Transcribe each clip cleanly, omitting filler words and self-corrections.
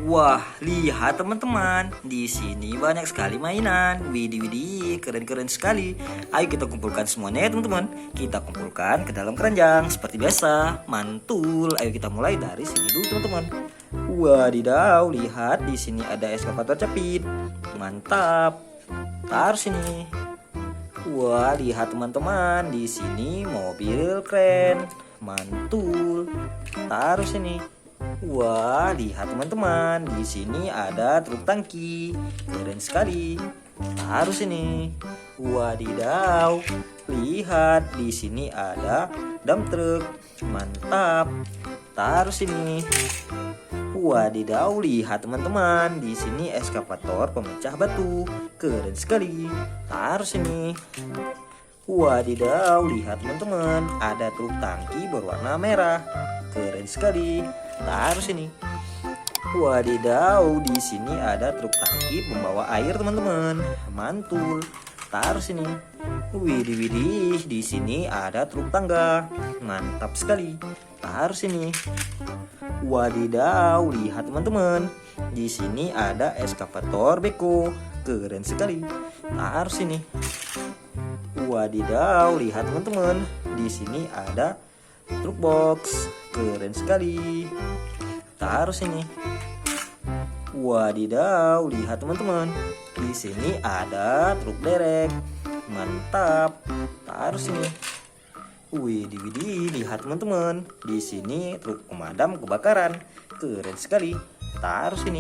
Wah, lihat teman-teman, di sini banyak sekali mainan. Widih, widih, keren-keren sekali. Ayo kita kumpulkan semuanya ya teman-teman. Kita kumpulkan ke dalam keranjang seperti biasa. Mantul. Ayo kita mulai dari sini dulu teman-teman. Wadidaw, lihat di sini ada eskavator capit. Mantap. Taruh sini. Wah, lihat teman-teman, di sini mobil keren. Mantul. Taruh sini. Wah, lihat teman-teman, di sini ada truk tangki. Keren sekali. Taruh sini. Wadidaw. Lihat, di sini ada dump truck. Mantap. Taruh sini. Wadidaw, lihat teman-teman, di sini eskavator pemecah batu. Keren sekali. Taruh sini. Wadidaw, lihat teman-teman, ada truk tangki berwarna merah. Keren sekali. Taruh sini. Wadidaw, di sini ada truk tangki pembawa air teman-teman. Mantul. Taruh sini. Widih, widih, di sini ada truk tangga. Mantap sekali. Taruh sini. Wadidaw, lihat teman-teman, di sini ada eskavator beko. Keren sekali. Taruh sini. Wadidaw, lihat teman-teman, di sini ada truk box. Keren sekali. Taruh sini. Wadidaw, lihat teman-teman, di sini ada truk derek. Mantap. Taruh sini. Widih, widih, lihat teman-teman, di sini truk pemadam kebakaran. Keren sekali. Taruh sini.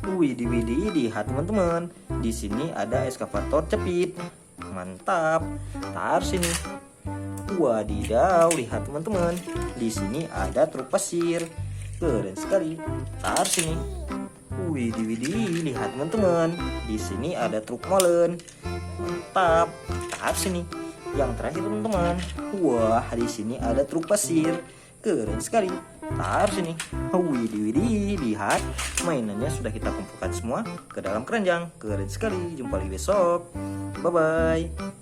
Widih, widih, lihat teman-teman, di sini ada eskavator cepit. Mantap. Taruh sini. Wadidaw, lihat teman-teman, di sini ada truk pasir. Keren sekali. Taruh sini. Widih, widih, lihat teman-teman, di sini ada truk molen. Mantap. Taruh sini. Yang terakhir teman-teman, wah, di sini ada truk pasir. Keren sekali. Taruh sini. Widih, widih, lihat, mainannya sudah kita kumpulkan semua ke dalam keranjang. Keren sekali. Jumpa lagi besok. Bye bye.